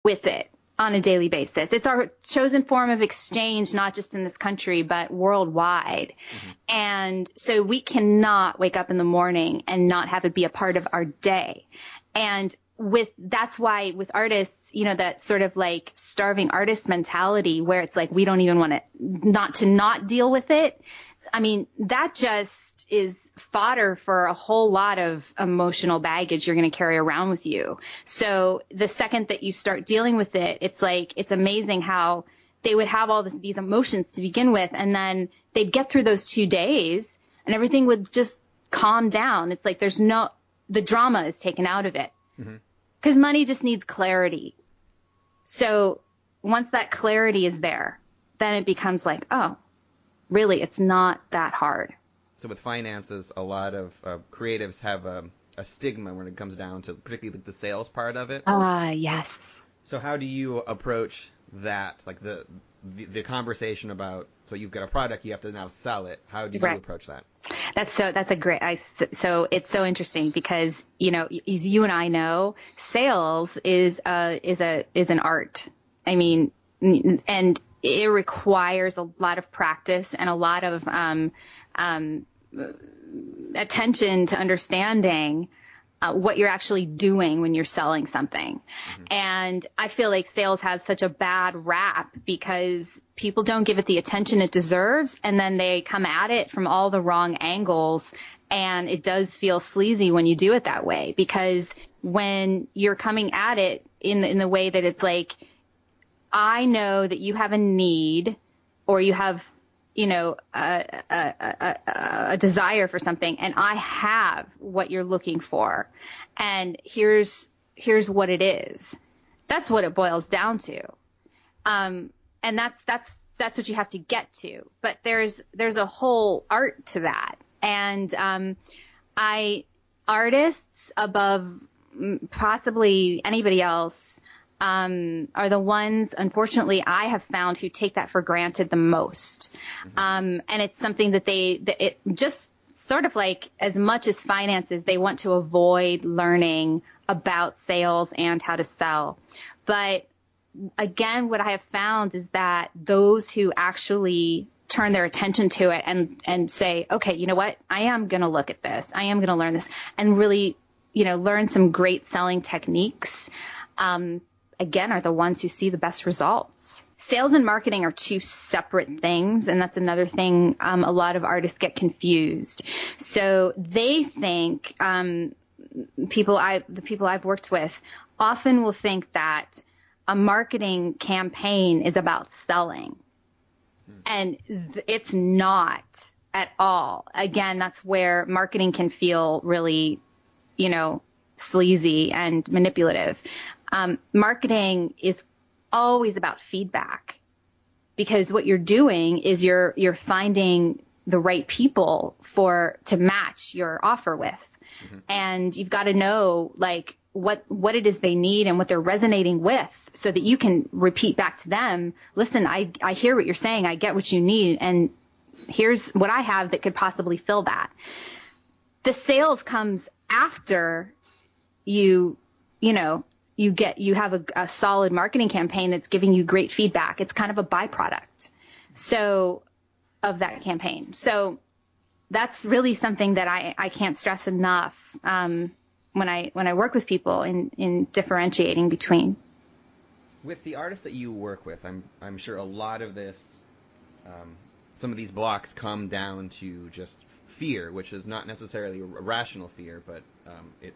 with it on a daily basis. It's our chosen form of exchange, not just in this country, but worldwide. Mm-hmm. And so we cannot wake up in the morning and not have it be a part of our day. And that's why with artists, that sort of like starving artist mentality where it's like, we don't even want to not deal with it. I mean, that just is fodder for a whole lot of emotional baggage you're going to carry around with you. So the second that you start dealing with it, it's like, it's amazing how they would have all these emotions to begin with. And then they'd get through those 2 days and everything would just calm down. It's like the drama is taken out of it. Mm-hmm. Because money just needs clarity. So once that clarity is there, then it becomes like, oh, really, it's not that hard. So with finances, a lot of creatives have a stigma when it comes down to particularly the sales part of it. Yes. So how do you approach that, like the conversation about, so you've got a product, you have to now sell it. How do you approach that? So it's so interesting because, as you and I know, sales is an art. I mean, and it requires a lot of practice and a lot of attention to understanding what you're actually doing when you're selling something. Mm-hmm. And I feel like sales has such a bad rap because people don't give it the attention it deserves, and then they come at it from all the wrong angles, and it does feel sleazy when you do it that way, because when you're coming at it in the way that it's like, I know that you have a need, or you have, a desire for something, and I have what you're looking for, and here's what it is. That's what it boils down to. And that's what you have to get to. But there's a whole art to that. And artists above possibly anybody else are the ones, unfortunately, I have found who take that for granted the most. Mm-hmm. And it's something that it just sort of like, as much as finances, they want to avoid learning about sales and how to sell. But again, what I have found is that those who actually turn their attention to it and say, okay, you know what? I am going to look at this. I am going to learn this, and really, learn some great selling techniques. Again, are the ones who see the best results. Sales and marketing are two separate things, and that's another thing a lot of artists get confused. So they think, the people I've worked with often will think that a marketing campaign is about selling, and it's not at all. Again, that's where marketing can feel really, sleazy and manipulative. Marketing is always about feedback, because what you're doing is you're finding the right people to match your offer with. Mm-hmm. And you've got to know like what it is they need and what they're resonating with, so that you can repeat back to them, listen, I hear what you're saying. I get what you need. And here's what I have that could possibly fill that. The sales comes after you have a solid marketing campaign that's giving you great feedback. It's kind of a byproduct of that campaign. So that's really something that I can't stress enough when I work with people in differentiating between. With the artists that you work with, I'm sure a lot of this, some of these blocks come down to just fear, which is not necessarily a rational fear, but it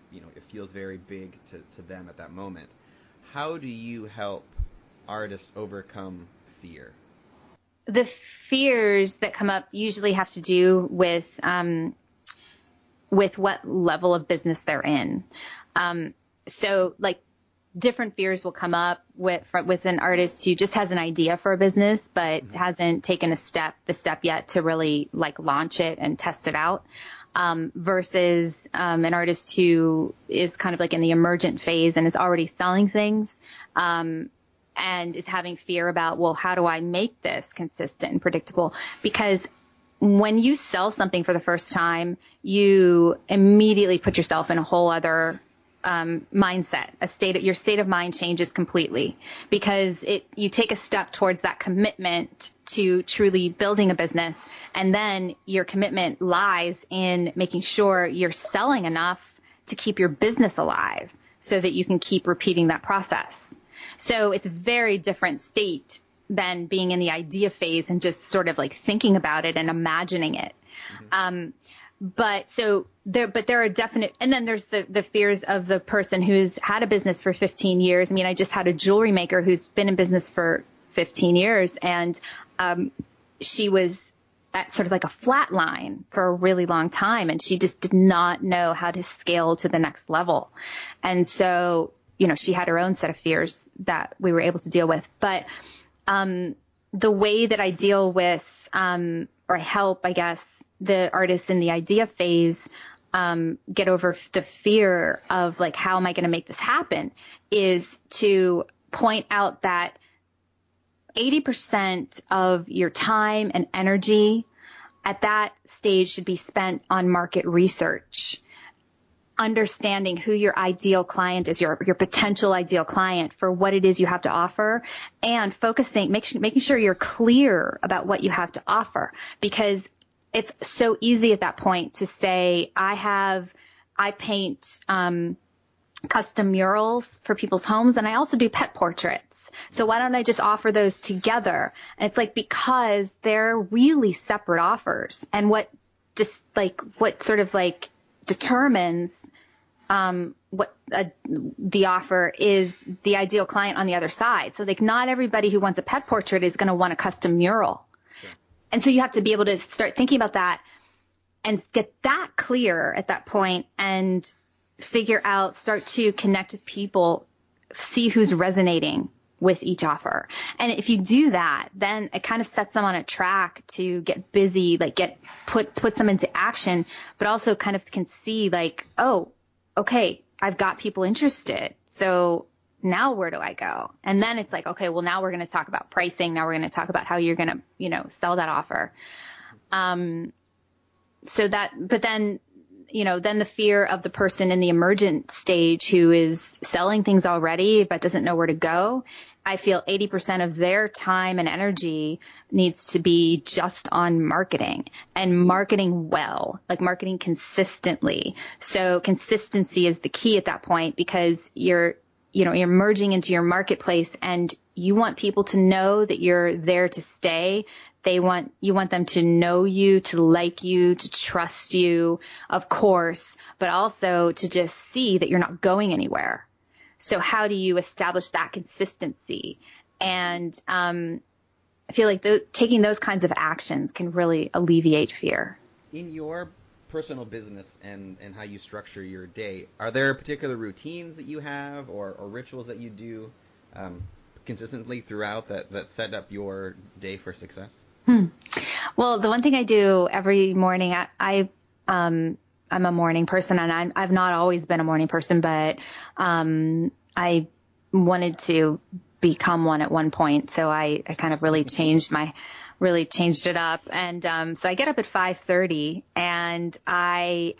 feels very big to them at that moment. How do you help artists overcome fear? The fears that come up usually have to do with what level of business they're in. So like different fears will come up with an artist who just has an idea for a business, but mm-hmm. hasn't taken the step yet to really like launch it and test it out. Versus an artist who is kind of like in the emergent phase and is already selling things, and is having fear about, well, how do I make this consistent and predictable? Because when you sell something for the first time, you immediately put yourself in a whole other mindset, your state of mind changes completely, because you take a step towards that commitment to truly building a business. And then your commitment lies in making sure you're selling enough to keep your business alive so that you can keep repeating that process. So it's a very different state than being in the idea phase and just sort of like thinking about it and imagining it. Mm-hmm. But there are definite, and then there's the fears of the person who's had a business for 15 years. I mean, I just had a jewelry maker who's been in business for 15 years, and she was at sort of like a flat line for a really long time, and she just did not know how to scale to the next level. And so, she had her own set of fears that we were able to deal with. But the way that I deal with, or I help, I guess, the artists in the idea phase get over the fear of like, how am I going to make this happen, is to point out that 80% of your time and energy at that stage should be spent on market research, understanding who your ideal client is, your potential ideal client for what it is you have to offer, and making sure you're clear about what you have to offer. Because it's so easy at that point to say, I paint custom murals for people's homes, and I also do pet portraits. So why don't I just offer those together? And it's like, because they're really separate offers. And what sort of like determines what the offer is the ideal client on the other side. So like, not everybody who wants a pet portrait is going to want a custom mural. And so you have to be able to start thinking about that and get that clear at that point, and start to connect with people, see who's resonating with each offer. And if you do that, then it kind of sets them on a track to get busy, like puts them into action, but also kind of can see like, oh, okay, I've got people interested. So now where do I go? And then it's like, okay, well, now we're going to talk about pricing. Now we're going to talk about how you're going to, sell that offer. But then the fear of the person in the emergent stage who is selling things already, but doesn't know where to go. I feel 80% of their time and energy needs to be just on marketing, and marketing well, like marketing consistently. So consistency is the key at that point, because you're merging into your marketplace, and you want people to know that you're there to stay. You want them to know you, to like you, to trust you, of course, but also to just see that you're not going anywhere. So how do you establish that consistency? And I feel like taking those kinds of actions can really alleviate fear. In your personal business and how you structure your day, are there particular routines that you have or rituals that you do consistently throughout that set up your day for success? Well, the one thing I do every morning, I'm a morning person, and I've not always been a morning person, but I wanted to become one at one point. So I kind of really changed it up. And so I get up at 5:30, and I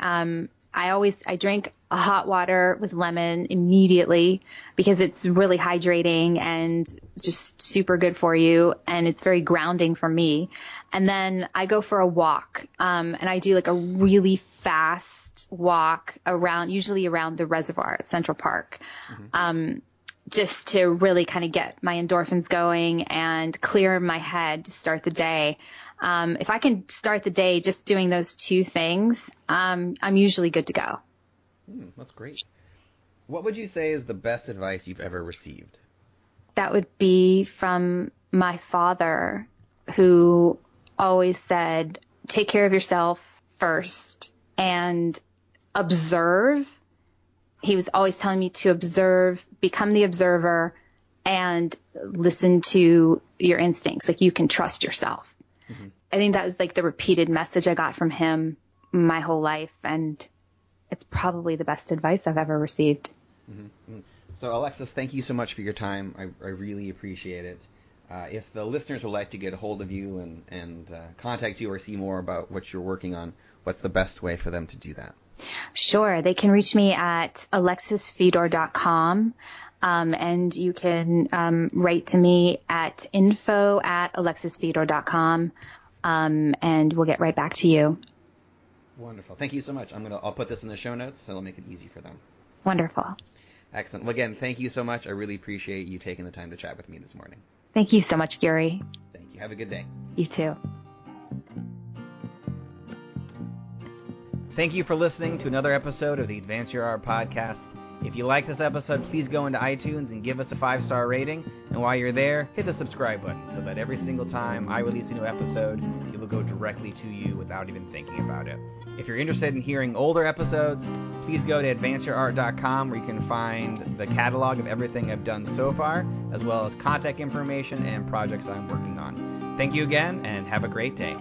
drink a hot water with lemon immediately, because it's really hydrating and just super good for you. And it's very grounding for me. And then I go for a walk. And I do like a really fast walk usually around the reservoir at Central Park. Mm-hmm. Just to really kind of get my endorphins going and clear my head to start the day. If I can start the day just doing those two things, I'm usually good to go. That's great. What would you say is the best advice you've ever received? That would be from my father, who always said, take care of yourself first and observe. He was always telling me to observe, become the observer, and listen to your instincts. Like, you can trust yourself. Mm-hmm. I think that was like the repeated message I got from him my whole life, and it's probably the best advice I've ever received. Mm-hmm. So, Alexis, thank you so much for your time. I really appreciate it. If the listeners would like to get a hold of you and contact you or see more about what you're working on, what's the best way for them to do that? Sure. They can reach me at alexisfedor.com. And you can write to me at info@alexisfedor.com, and we'll get right back to you. Wonderful. Thank you so much. I'll put this in the show notes, so it'll make it easy for them. Wonderful. Excellent. Well, again, thank you so much. I really appreciate you taking the time to chat with me this morning. Thank you so much, Gary. Thank you. Have a good day. You too. Thank you for listening to another episode of the Advance Your Art podcast. If you like this episode, please go into iTunes and give us a 5-star rating. And while you're there, hit the subscribe button so that every single time I release a new episode, it will go directly to you without even thinking about it. If you're interested in hearing older episodes, please go to advanceyourart.com where you can find the catalog of everything I've done so far, as well as contact information and projects I'm working on. Thank you again, and have a great day.